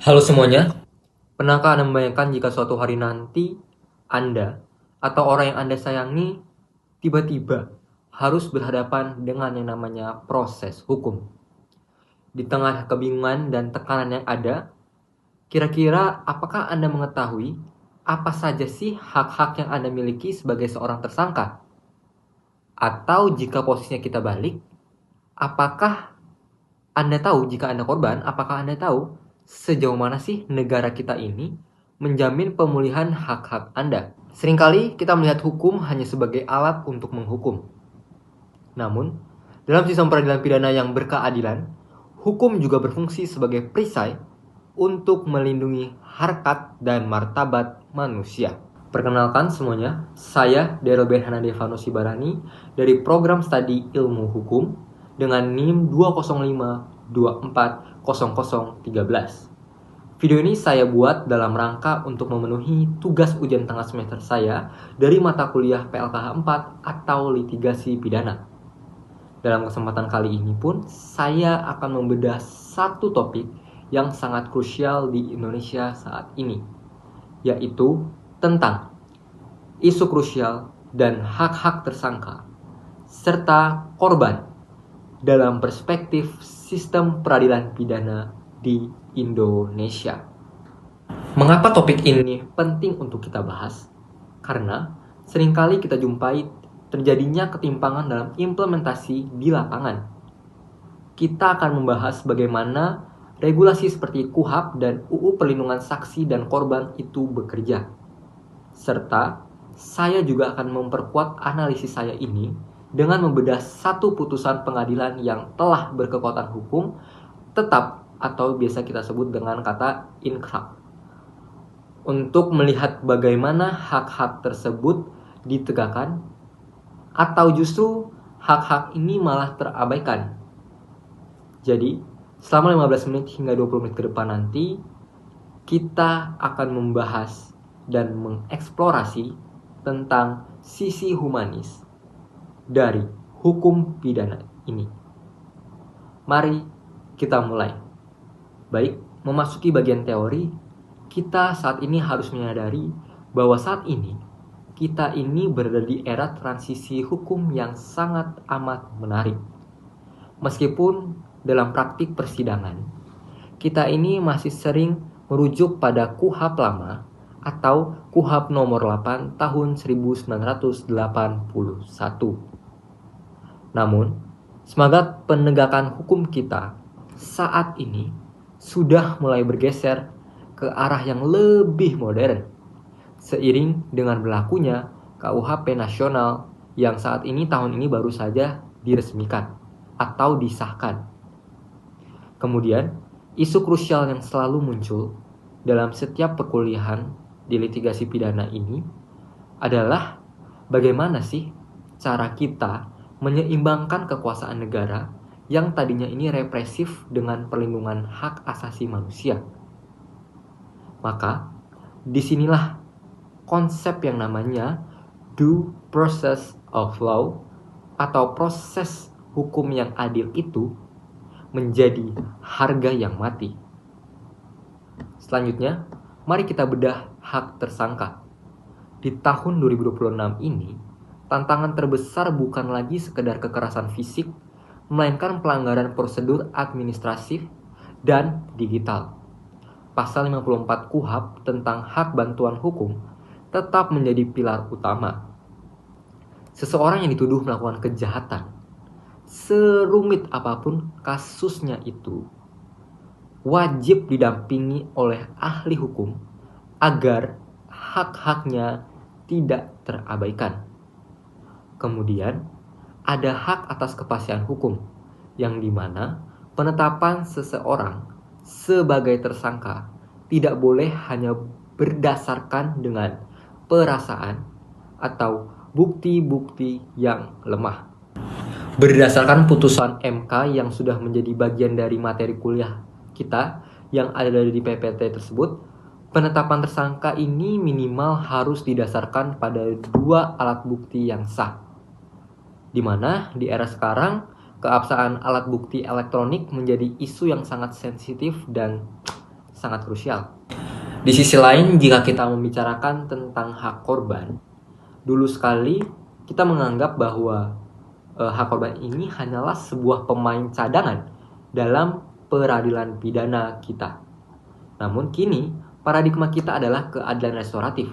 Halo semuanya, pernahkah Anda membayangkan jika suatu hari nanti Anda atau orang yang Anda sayangi tiba-tiba harus berhadapan dengan yang namanya proses hukum? Di tengah kebingungan dan tekanan yang ada, kira-kira apakah Anda mengetahui apa saja sih hak-hak yang Anda miliki sebagai seorang tersangka? Atau jika posisinya kita balik, apakah Anda tahu jika Anda korban, apakah Anda tahu sejauh mana sih negara kita ini menjamin pemulihan hak-hak Anda? Seringkali kita melihat hukum hanya sebagai alat untuk menghukum. Namun, dalam sistem peradilan pidana yang berkeadilan, hukum juga berfungsi sebagai perisai untuk melindungi harkat dan martabat manusia. Perkenalkan semuanya, saya Daryl Ben Hanadevano Sibarani dari program studi ilmu hukum dengan NIM 205240013. Video ini saya buat dalam rangka untuk memenuhi tugas ujian tengah semester saya dari mata kuliah PLKH 4 atau litigasi pidana. Dalam kesempatan kali ini pun, saya akan membedah satu topik yang sangat krusial di Indonesia saat ini, yaitu tentang isu krusial dan hak-hak tersangka, serta korban dalam perspektif sistem peradilan pidana di Indonesia. Mengapa topik ini penting untuk kita bahas? Karena seringkali kita jumpai terjadinya ketimpangan dalam implementasi di lapangan. Kita akan membahas bagaimana regulasi seperti KUHP dan UU Perlindungan Saksi dan Korban itu bekerja. Serta saya juga akan memperkuat analisis saya ini dengan membedah satu putusan pengadilan yang telah berkekuatan hukum tetap atau biasa kita sebut dengan kata inkrah, untuk melihat bagaimana hak-hak tersebut ditegakkan atau justru hak-hak ini malah terabaikan. Jadi, selama 15 menit hingga 20 menit ke depan nanti, kita akan membahas dan mengeksplorasi tentang sisi humanis dari hukum pidana ini. Mari kita mulai. Baik, memasuki bagian teori, kita saat ini harus menyadari bahwa saat ini kita ini berada di era transisi hukum yang sangat amat menarik. Meskipun dalam praktik persidangan, kita ini masih sering merujuk pada KUHP lama atau KUHP nomor 8 tahun 1981. Namun, semangat penegakan hukum kita saat ini sudah mulai bergeser ke arah yang lebih modern, seiring dengan berlakunya KUHP nasional yang saat ini tahun ini baru saja diresmikan atau disahkan. Kemudian, isu krusial yang selalu muncul dalam setiap perkuliahan di litigasi pidana ini adalah bagaimana sih cara kita menyeimbangkan kekuasaan negara yang tadinya ini represif dengan perlindungan hak asasi manusia. Maka, disinilah konsep yang namanya due process of law atau proses hukum yang adil itu menjadi harga yang mati. Selanjutnya, mari kita bedah hak tersangka. Di tahun 2026 ini, tantangan terbesar bukan lagi sekedar kekerasan fisik, melainkan pelanggaran prosedur administratif dan digital. Pasal 54 KUHP tentang hak bantuan hukum tetap menjadi pilar utama. Seseorang yang dituduh melakukan kejahatan, serumit apapun kasusnya itu, wajib didampingi oleh ahli hukum agar hak-haknya tidak terabaikan. Kemudian, ada hak atas kepastian hukum, yang dimana penetapan seseorang sebagai tersangka tidak boleh hanya berdasarkan dengan perasaan atau bukti-bukti yang lemah. Berdasarkan putusan MK yang sudah menjadi bagian dari materi kuliah kita yang ada di PPT tersebut, penetapan tersangka ini minimal harus didasarkan pada 2 alat bukti yang sah. Di mana di era sekarang keabsahan alat bukti elektronik menjadi isu yang sangat sensitif dan sangat krusial. Di sisi lain, jika kita membicarakan tentang hak korban, dulu sekali kita menganggap bahwa hak korban ini hanyalah sebuah pemain cadangan dalam peradilan pidana kita. Namun kini, paradigma kita adalah keadilan restoratif,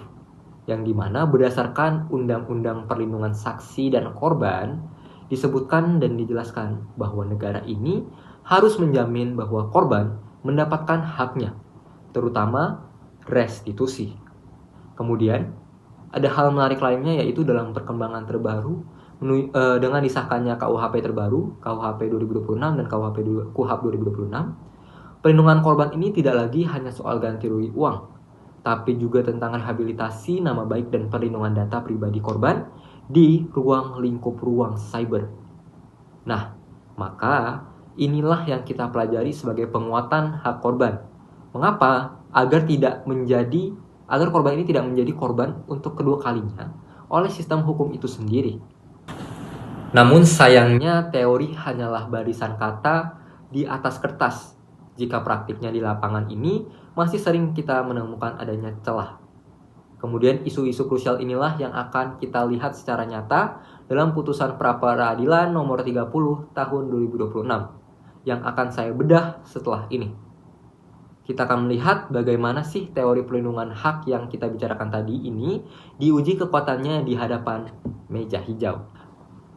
yang dimana berdasarkan Undang-Undang Perlindungan Saksi dan Korban, disebutkan dan dijelaskan bahwa negara ini harus menjamin bahwa korban mendapatkan haknya, terutama restitusi. Kemudian, ada hal menarik lainnya yaitu dalam perkembangan terbaru dengan disahkannya KUHP terbaru, KUHP 2026 dan KUHP 2026, perlindungan korban ini tidak lagi hanya soal ganti rugi uang, tapi juga tentang rehabilitasi nama baik dan perlindungan data pribadi korban di lingkup ruang cyber. Nah, maka inilah yang kita pelajari sebagai penguatan hak korban. Mengapa? Agar korban ini tidak menjadi korban untuk kedua kalinya oleh sistem hukum itu sendiri. Namun sayangnya teori hanyalah barisan kata di atas kertas, jika praktiknya di lapangan ini masih sering kita menemukan adanya celah. Kemudian isu-isu krusial inilah yang akan kita lihat secara nyata dalam putusan pra-peradilan nomor 30 tahun 2026 yang akan saya bedah setelah ini. Kita akan melihat bagaimana sih teori pelindungan hak yang kita bicarakan tadi ini diuji kekuatannya di hadapan meja hijau.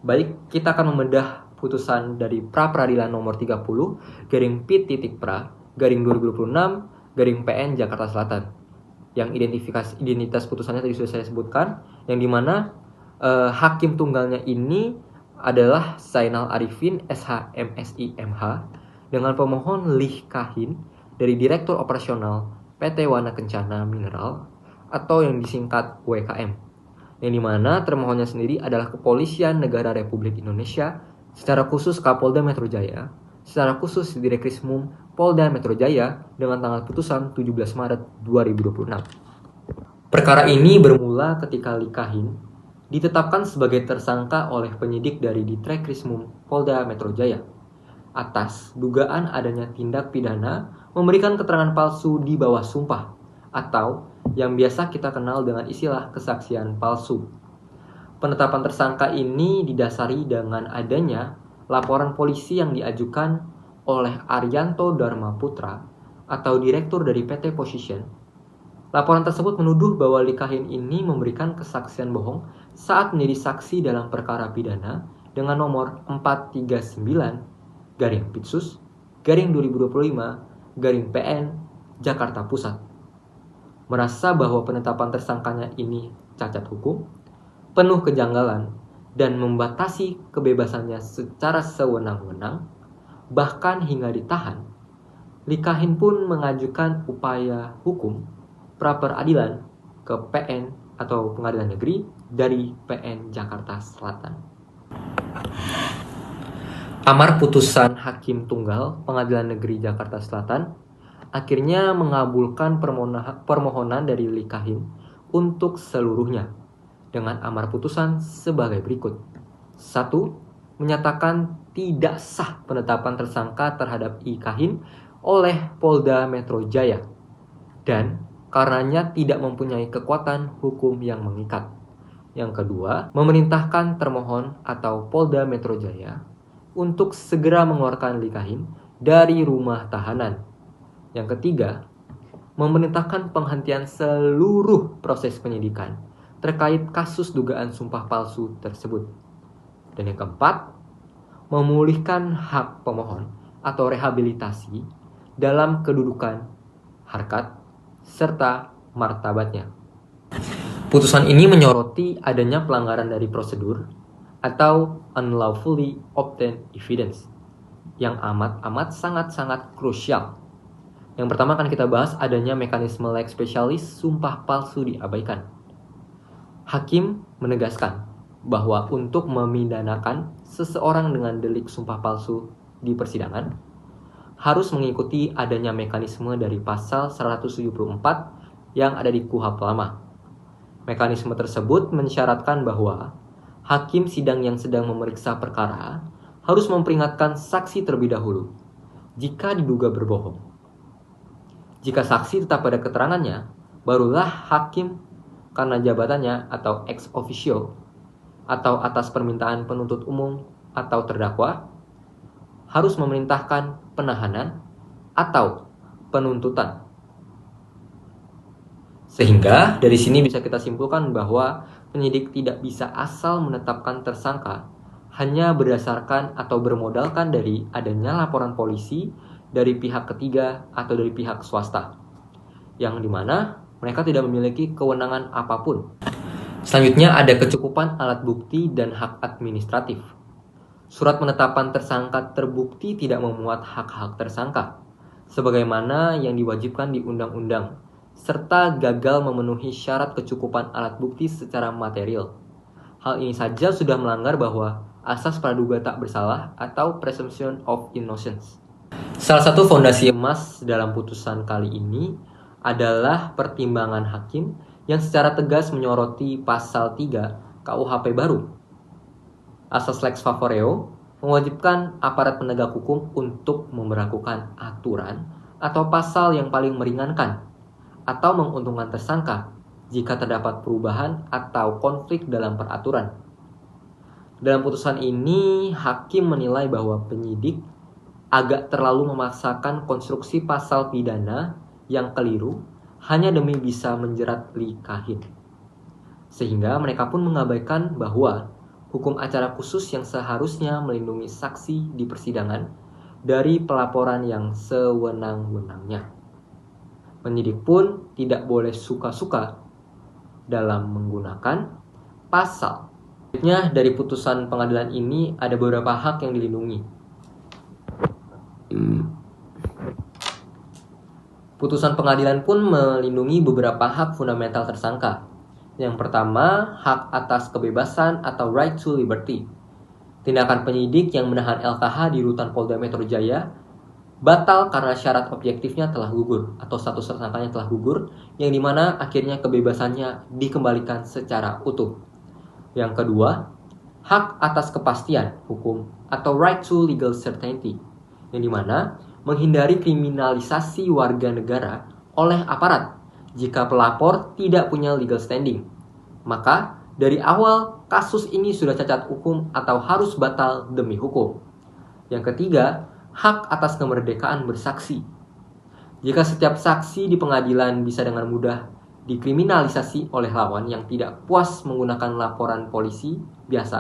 Baik, kita akan membedah putusan dari pra-peradilan nomor 30 /P.pra /2026 Jakarta Selatan. Yang identitas putusannya tadi sudah saya sebutkan, yang dimana hakim tunggalnya ini adalah Zainal Arifin SH MSI MH dengan pemohon Lee Kahin dari Direktur Operasional PT Wana Kencana Mineral atau yang disingkat WKM, yang dimana termohonnya sendiri adalah Kepolisian Negara Republik Indonesia, secara khusus Kapolda Metro Jaya, secara khusus Direkrismum Polda Metro Jaya dengan tanggal putusan 17 Maret 2026. Perkara ini bermula ketika Lee Kahin ditetapkan sebagai tersangka oleh penyidik dari Direkrismum Polda Metro Jaya atas dugaan adanya tindak pidana memberikan keterangan palsu di bawah sumpah atau yang biasa kita kenal dengan istilah kesaksian palsu. Penetapan tersangka ini didasari dengan adanya laporan polisi yang diajukan oleh Arianto Dharma Putra atau direktur dari PT Position. Laporan tersebut menuduh bahwa Lee Kahin ini memberikan kesaksian bohong saat menjadi saksi dalam perkara pidana dengan nomor 439-Pitsus-2025-PN Jakarta Pusat. Merasa bahwa penetapan tersangkanya ini cacat hukum, penuh kejanggalan, dan membatasi kebebasannya secara sewenang-wenang, bahkan hingga ditahan, Lee Kahin pun mengajukan upaya hukum pra-peradilan ke PN atau Pengadilan Negeri dari PN Jakarta Selatan. Amar putusan Hakim Tunggal Pengadilan Negeri Jakarta Selatan akhirnya mengabulkan permohonan dari Lee Kahin untuk seluruhnya dengan amar putusan sebagai berikut. 1. Menyatakan tidak sah penetapan tersangka terhadap Lee Kahin oleh Polda Metro Jaya dan karenanya tidak mempunyai kekuatan hukum yang mengikat. Yang kedua, memerintahkan termohon atau Polda Metro Jaya untuk segera mengeluarkan Lee Kahin dari rumah tahanan. Yang ketiga, memerintahkan penghentian seluruh proses penyidikan terkait kasus dugaan sumpah palsu tersebut. Dan yang keempat, memulihkan hak pemohon atau rehabilitasi dalam kedudukan, harkat, serta martabatnya. Putusan ini menyoroti adanya pelanggaran dari prosedur atau unlawfully obtained evidence yang amat sangat-sangat krusial. Yang pertama akan kita bahas adanya mekanisme leg spesialis sumpah palsu diabaikan. Hakim menegaskan bahwa untuk memidanakan seseorang dengan delik sumpah palsu di persidangan harus mengikuti adanya mekanisme dari pasal 174 yang ada di KUHP lama. Mekanisme tersebut mensyaratkan bahwa hakim sidang yang sedang memeriksa perkara harus memperingatkan saksi terlebih dahulu jika diduga berbohong. Jika saksi tetap pada keterangannya, barulah hakim karena jabatannya atau ex officio atau atas permintaan penuntut umum atau terdakwa harus memerintahkan penahanan atau penuntutan. Sehingga dari sini bisa kita simpulkan bahwa penyidik tidak bisa asal menetapkan tersangka hanya berdasarkan atau bermodalkan dari adanya laporan polisi dari pihak ketiga atau dari pihak swasta, yang dimana mereka tidak memiliki kewenangan apapun. Selanjutnya ada kecukupan alat bukti dan hak administratif. Surat penetapan tersangka terbukti tidak memuat hak-hak tersangka, sebagaimana yang diwajibkan di undang-undang, serta gagal memenuhi syarat kecukupan alat bukti secara material. Hal ini saja sudah melanggar bahwa asas praduga tak bersalah atau presumption of innocence. Salah satu fondasi emas dalam putusan kali ini adalah pertimbangan hakim yang secara tegas menyoroti pasal 3 KUHP baru. Asas lex favoreo mewajibkan aparat penegak hukum untuk memberlakukan aturan atau pasal yang paling meringankan atau menguntungkan tersangka jika terdapat perubahan atau konflik dalam peraturan. Dalam putusan ini, hakim menilai bahwa penyidik agak terlalu memaksakan konstruksi pasal pidana yang keliru hanya demi bisa menjerat Lee Ka-hin. Sehingga mereka pun mengabaikan bahwa hukum acara khusus yang seharusnya melindungi saksi di persidangan dari pelaporan yang sewenang-wenangnya. Penyidik pun tidak boleh suka-suka dalam menggunakan pasal. Selanjutnya dari putusan pengadilan ini ada beberapa hak yang dilindungi. Putusan pengadilan pun melindungi beberapa hak fundamental tersangka. Yang pertama, hak atas kebebasan atau right to liberty. Tindakan penyidik yang menahan LKH di rutan Polda Metro Jaya batal karena syarat objektifnya telah gugur atau status tersangkanya telah gugur, yang dimana akhirnya kebebasannya dikembalikan secara utuh. Yang kedua, hak atas kepastian hukum atau right to legal certainty, yang dimana menghindari kriminalisasi warga negara oleh aparat jika pelapor tidak punya legal standing. Maka dari awal kasus ini sudah cacat hukum atau harus batal demi hukum. Yang ketiga, hak atas kemerdekaan bersaksi. Jika setiap saksi di pengadilan bisa dengan mudah dikriminalisasi oleh lawan yang tidak puas menggunakan laporan polisi biasa,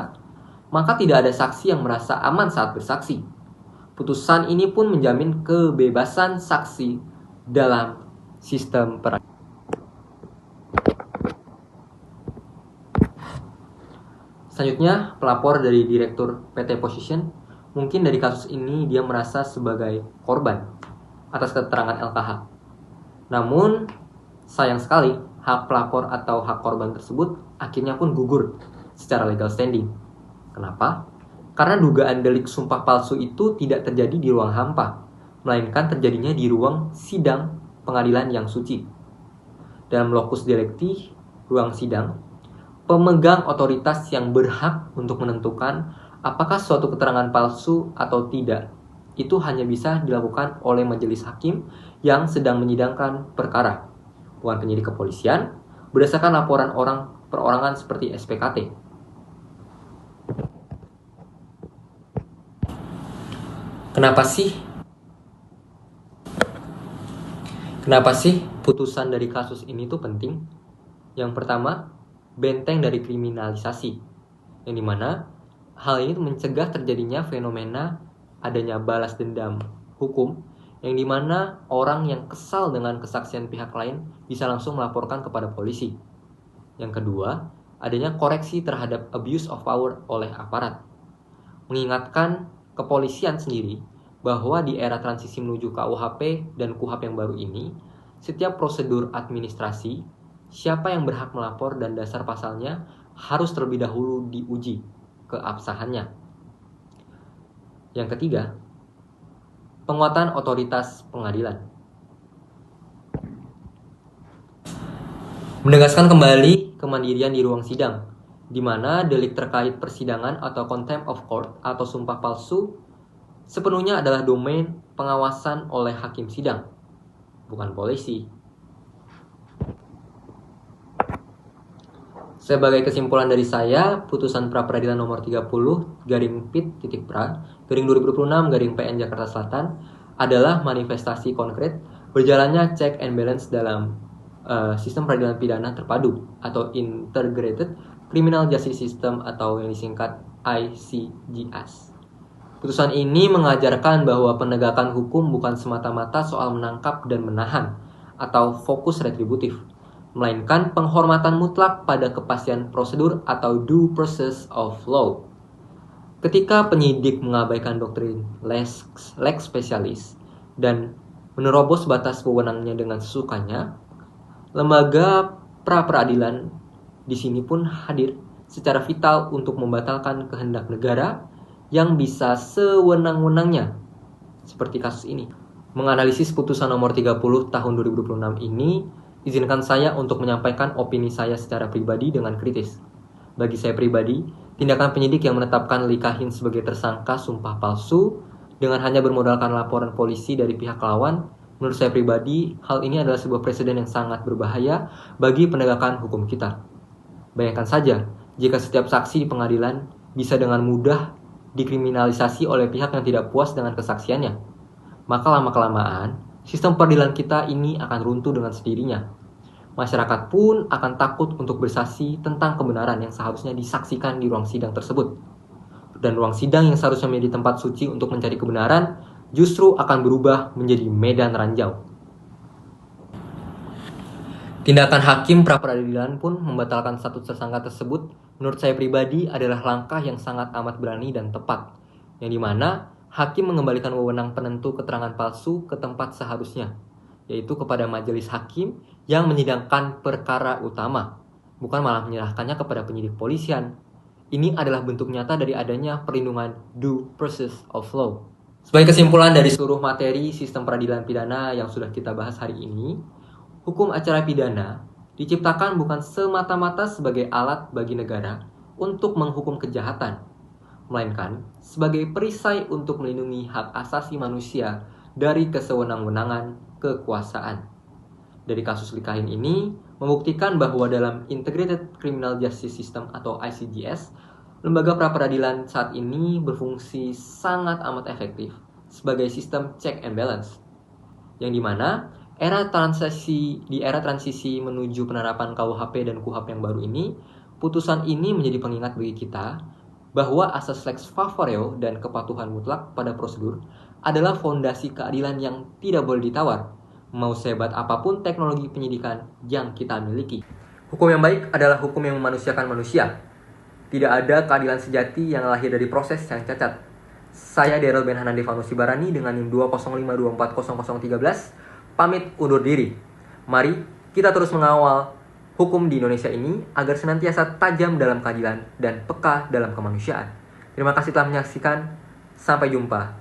maka tidak ada saksi yang merasa aman saat bersaksi. Putusan ini pun menjamin kebebasan saksi dalam sistem peradilan. Selanjutnya, pelapor dari Direktur PT Position, mungkin dari kasus ini dia merasa sebagai korban atas keterangan LKH. Namun, sayang sekali, hak pelapor atau hak korban tersebut akhirnya pun gugur secara legal standing. Kenapa? Karena dugaan delik sumpah palsu itu tidak terjadi di ruang hampa, melainkan terjadinya di ruang sidang pengadilan yang suci. Dalam locus delicti, ruang sidang, pemegang otoritas yang berhak untuk menentukan apakah suatu keterangan palsu atau tidak itu hanya bisa dilakukan oleh majelis hakim yang sedang menyidangkan perkara, bukan penyidik kepolisian, berdasarkan laporan orang perorangan seperti SPKT. Kenapa sih putusan dari kasus ini tuh penting? Yang pertama, benteng dari kriminalisasi, yang dimana hal ini mencegah terjadinya fenomena adanya balas dendam hukum, yang dimana orang yang kesal dengan kesaksian pihak lain bisa langsung melaporkan kepada polisi. Yang kedua, adanya koreksi terhadap abuse of power oleh aparat, mengingatkan kepolisian sendiri bahwa di era transisi menuju KUHP dan KUHP yang baru ini, setiap prosedur administrasi, siapa yang berhak melapor dan dasar pasalnya harus terlebih dahulu diuji keabsahannya. Yang ketiga, penguatan otoritas pengadilan. Menegaskan kembali kemandirian di ruang sidang, di mana delik terkait persidangan atau contempt of court atau sumpah palsu sepenuhnya adalah domain pengawasan oleh hakim sidang, bukan polisi. Sebagai kesimpulan dari saya, putusan pra-peradilan nomor 30 garing PIT.pra garing 2026 garing PN Jakarta Selatan adalah manifestasi konkret berjalannya check and balance dalam sistem peradilan pidana terpadu atau Integrated Criminal Justice System atau yang disingkat ICJS. Putusan ini mengajarkan bahwa penegakan hukum bukan semata-mata soal menangkap dan menahan atau fokus retributif, melainkan penghormatan mutlak pada kepastian prosedur atau due process of law. Ketika penyidik mengabaikan doktrin lex specialis dan menerobos batas wewenangnya dengan sesukanya, lembaga pra-peradilan di sini pun hadir secara vital untuk membatalkan kehendak negara yang bisa sewenang-wenangnya, seperti kasus ini. Menganalisis putusan nomor 30 tahun 2026 ini, izinkan saya untuk menyampaikan opini saya secara pribadi dengan kritis. Bagi saya pribadi, tindakan penyidik yang menetapkan Likahin sebagai tersangka sumpah palsu dengan hanya bermodalkan laporan polisi dari pihak lawan, menurut saya pribadi, hal ini adalah sebuah presiden yang sangat berbahaya bagi penegakan hukum kita. Bayangkan saja, jika setiap saksi di pengadilan bisa dengan mudah dikriminalisasi oleh pihak yang tidak puas dengan kesaksiannya, maka lama-kelamaan, sistem peradilan kita ini akan runtuh dengan sendirinya. Masyarakat pun akan takut untuk bersaksi tentang kebenaran yang seharusnya disaksikan di ruang sidang tersebut. Dan ruang sidang yang seharusnya menjadi tempat suci untuk mencari kebenaran, justru akan berubah menjadi medan ranjau. Tindakan hakim pra-peradilan pun membatalkan status tersangka tersebut menurut saya pribadi adalah langkah yang sangat amat berani dan tepat, yang dimana hakim mengembalikan wewenang penentu keterangan palsu ke tempat seharusnya, yaitu kepada majelis hakim yang menyidangkan perkara utama, bukan malah menyerahkannya kepada penyidik polisian. Ini adalah bentuk nyata dari adanya perlindungan due process of law. Sebagai kesimpulan dari seluruh materi sistem peradilan pidana yang sudah kita bahas hari ini, hukum acara pidana diciptakan bukan semata-mata sebagai alat bagi negara untuk menghukum kejahatan, melainkan sebagai perisai untuk melindungi hak asasi manusia dari kesewenang-wenangan kekuasaan. Dari kasus Likahin ini membuktikan bahwa dalam Integrated Criminal Justice System atau ICJS, lembaga pra-peradilan saat ini berfungsi sangat amat efektif sebagai sistem check and balance, yang dimana di era transisi menuju penerapan KUHP dan KUHAP yang baru ini, putusan ini menjadi pengingat bagi kita bahwa asas lex favoreo dan kepatuhan mutlak pada prosedur adalah fondasi keadilan yang tidak boleh ditawar, mau sehebat apapun teknologi penyidikan yang kita miliki. Hukum yang baik adalah hukum yang memanusiakan manusia. Tidak ada keadilan sejati yang lahir dari proses yang cacat. Saya Daryl Ben Hanan Devanusi Barani dengan NIM 205240013 pamit undur diri. Mari kita terus mengawal hukum di Indonesia ini agar senantiasa tajam dalam keadilan dan peka dalam kemanusiaan. Terima kasih telah menyaksikan. Sampai jumpa.